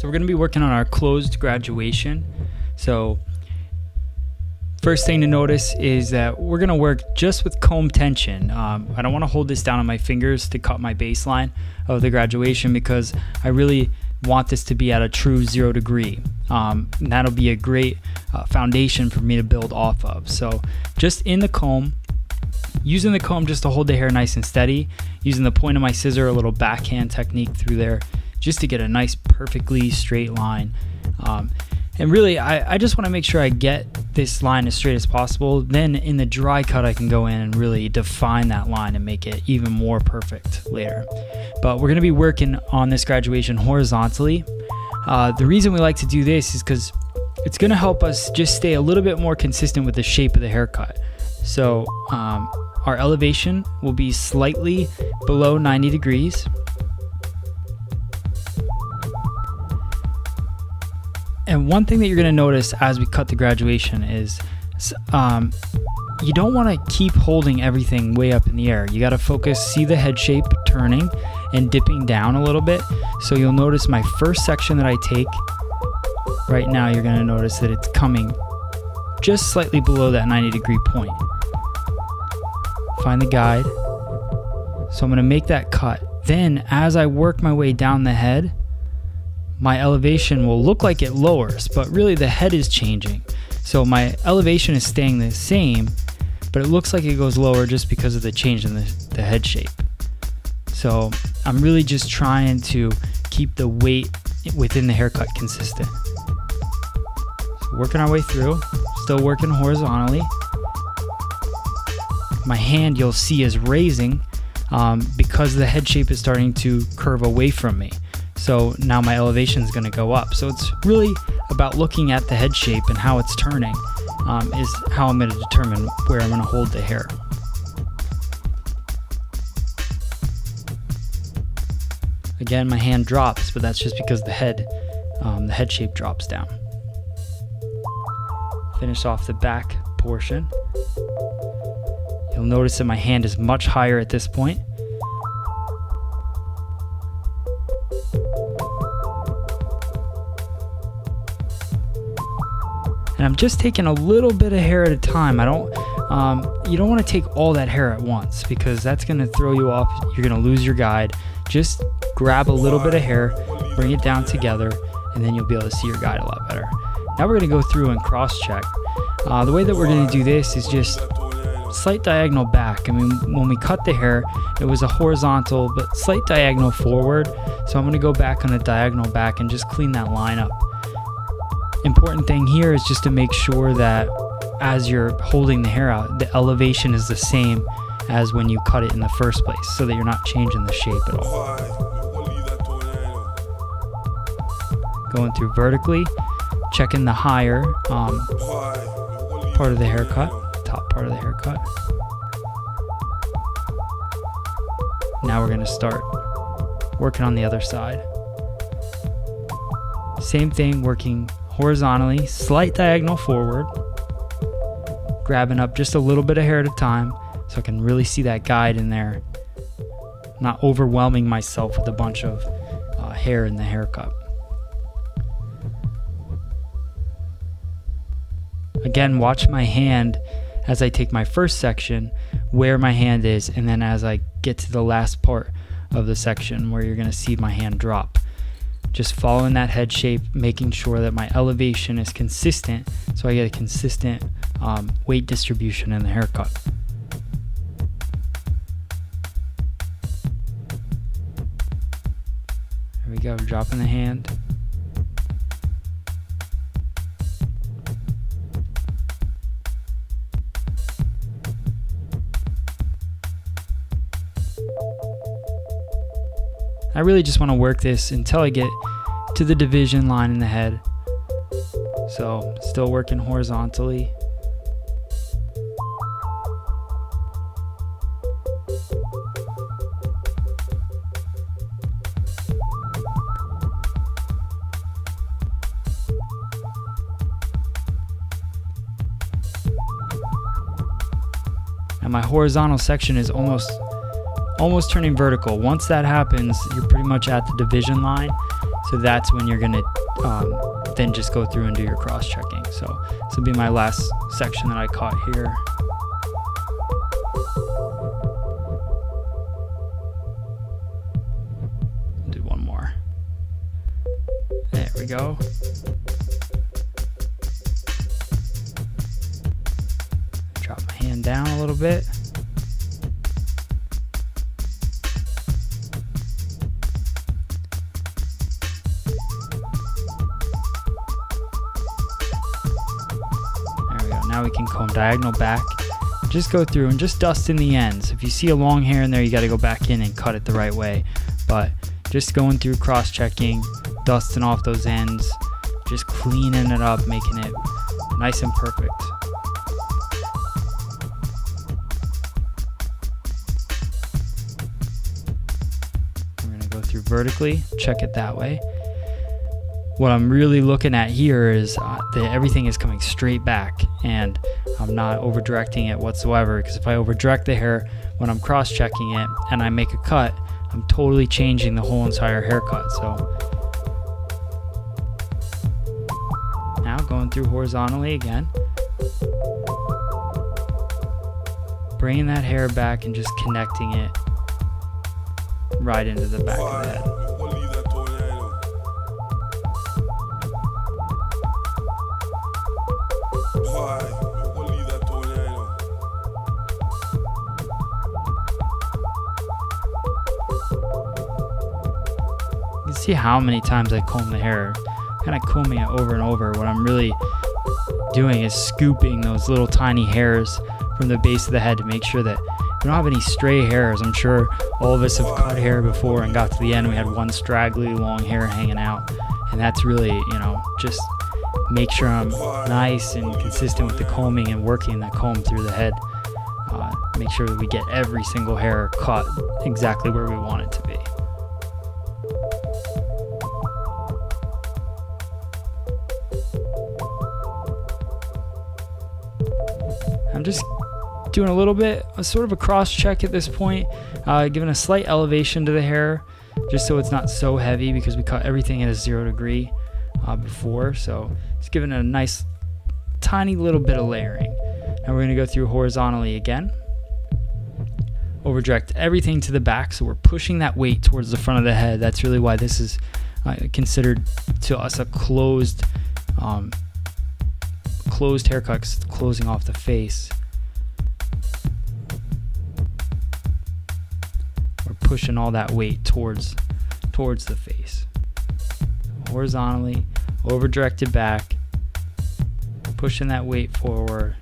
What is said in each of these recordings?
So we're going to be working on our closed graduation. So first thing to notice is that we're going to work just with comb tension. I don't want to hold this down on my fingers to cut my baseline of the graduation because I really want this to be at a true 0 degree. And that'll be a great foundation for me to build off of. So just in the comb, using the comb just to hold the hair nice and steady, using the point of my scissor, a little backhand technique through there, just to get a nice perfectly straight line. And really I just want to make sure I get this line as straight as possible. Then in the dry cut I can go in and really define that line and make it even more perfect later. But we're going to be working on this graduation horizontally. The reason we like to do this is because it's going to help us just stay a little bit more consistent with the shape of the haircut. So our elevation will be slightly below 90 degrees. And one thing that you're going to notice as we cut the graduation is you don't want to keep holding everything way up in the air. You got to focus, see the head shape turning and dipping down a little bit. So you'll notice my first section that I take, right now you're going to notice that it's coming just slightly below that 90-degree point. Find the guide. So I'm going to make that cut. Then as I work my way down the head, my elevation will look like it lowers, but really the head is changing. So my elevation is staying the same, but it looks like it goes lower just because of the change in the head shape. So I'm really just trying to keep the weight within the haircut consistent. So working our way through, still working horizontally. My hand you'll see is raising because the head shape is starting to curve away from me. So now my elevation is going to go up. So it's really about looking at the head shape and how it's turning is how I'm going to determine where I'm going to hold the hair. Again, my hand drops, but that's just because the head shape drops down. Finish off the back portion. You'll notice that my hand is much higher at this point. And I'm just taking a little bit of hair at a time. You don't want to take all that hair at once because that's going to throw you off. You're going to lose your guide. Just grab a little bit of hair, bring it down together, and then you'll be able to see your guide a lot better. Now we're going to go through and cross-check. The way that we're going to do this is just slight diagonal back. I mean, when we cut the hair, it was a horizontal but slight diagonal forward. So I'm going to go back on a diagonal back and just clean that line up. Important thing here is just to make sure that as you're holding the hair out, the elevation is the same as when you cut it in the first place, so that you're not changing the shape at all. Going through vertically, checking the higher part of the haircut, top part of the haircut. Now we're going to start working on the other side. Same thing, working horizontally, slight diagonal forward, grabbing up just a little bit of hair at a time so I can really see that guide in there, not overwhelming myself with a bunch of hair in the haircut. Again, watch my hand as I take my first section, where my hand is, and then as I get to the last part of the section where you're going to see my hand drop. Just following that head shape, making sure that my elevation is consistent so I get a consistent weight distribution in the haircut. There we go, dropping the hand. I really just want to work this until I get to the division line in the head. So still working horizontally. And my horizontal section is almost turning vertical. Once that happens, you're pretty much at the division line, So that's when you're gonna then just go through and do your cross-checking. So this will be my last section that I caught here. Do one more. There we go. Drop my hand down a little bit. Now we can comb diagonal back. Just go through and just dust in the ends. If you see a long hair in there, you got to go back in and cut it the right way. But just going through cross-checking, dusting off those ends, just cleaning it up, making it nice and perfect. We're going to go through vertically, check it that way. What I'm really looking at here is that everything is coming straight back, and I'm not over directing it whatsoever, because if I over direct the hair when I'm cross checking it and I make a cut, I'm totally changing the whole entire haircut. So now going through horizontally again, bringing that hair back and just connecting it right into the back of the head. You can see how many times I comb the hair, kind of combing it over and over. What I'm really doing is scooping those little tiny hairs from the base of the head to make sure that we don't have any stray hairs. I'm sure all of us have cut hair before and got to the end, we had one straggly long hair hanging out, and that's really, you know, just make sure I'm nice and consistent with the combing and working the comb through the head. Make sure that we get every single hair cut exactly where we want it to be. I'm just doing a little bit, sort of a cross check at this point, giving a slight elevation to the hair, just so it's not so heavy, because we cut everything at a 0 degree before. So just giving it a nice, tiny little bit of layering. Now we're going to go through horizontally again. Over direct everything to the back, so we're pushing that weight towards the front of the head. That's really why this is considered to us a closed haircut, 'cause it's closing off the face. We're pushing all that weight towards the face. Horizontally, over directed back, pushing that weight forward.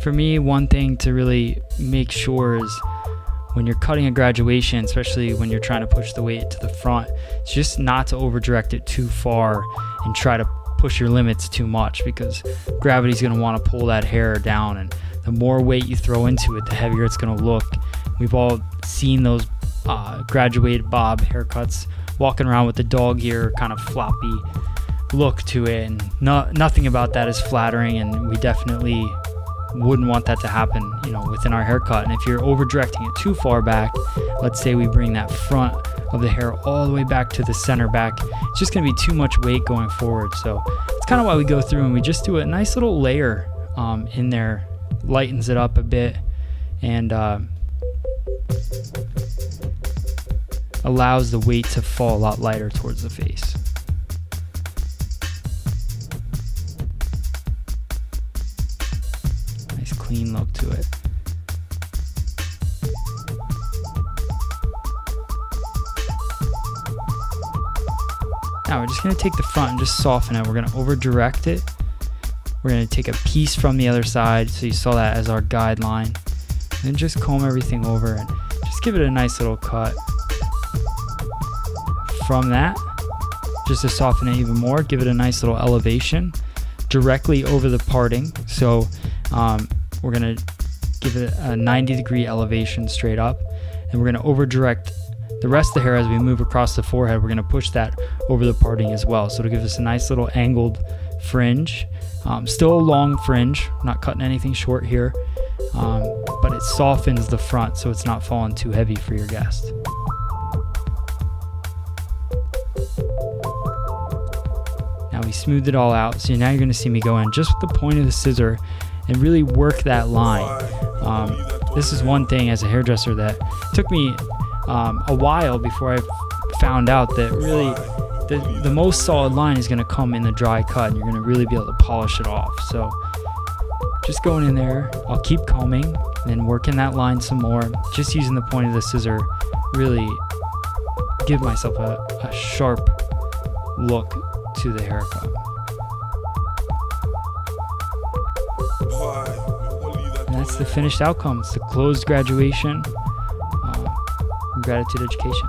For me, one thing to really make sure is when you're cutting a graduation, especially when you're trying to push the weight to the front, it's just not to over direct it too far and try to push your limits too much, because gravity's going to want to pull that hair down, and the more weight you throw into it, the heavier it's going to look. We've all seen those graduated bob haircuts, walking around with the dog ear kind of floppy look to it, and nothing about that is flattering, and we definitely wouldn't want that to happen, you know, within our haircut. And if you're over directing it too far back, let's say we bring that front of the hair all the way back to the center back, it's just going to be too much weight going forward. So it's kind of why we go through and we just do a nice little layer in there, lightens it up a bit, and allows the weight to fall a lot lighter towards the face. Nice clean look to it. Now we're just going to take the front and just soften it. We're going to over direct it. We're going to take a piece from the other side, so you saw that as our guideline, and then just comb everything over and just give it a nice little cut. From that, just to soften it even more, give it a nice little elevation directly over the parting. So we're going to give it a 90-degree elevation straight up, and we're going to over direct the rest of the hair as we move across the forehead. We're going to push that over the parting as well, so to give us a nice little angled fringe. Still a long fringe, not cutting anything short here, but it softens the front so it's not falling too heavy for your guest. Now we smoothed it all out, so now you're going to see me go in just with the point of the scissor and really work that line. This is one thing as a hairdresser that took me a while before I found out that really the most solid line is going to come in the dry cut, and you're going to really be able to polish it off. So just going in there, I'll keep combing and then working that line some more, just using the point of the scissor, really give myself a sharp look to the haircut. And that's the finished outcome. It's the closed graduation from Gratitude Education.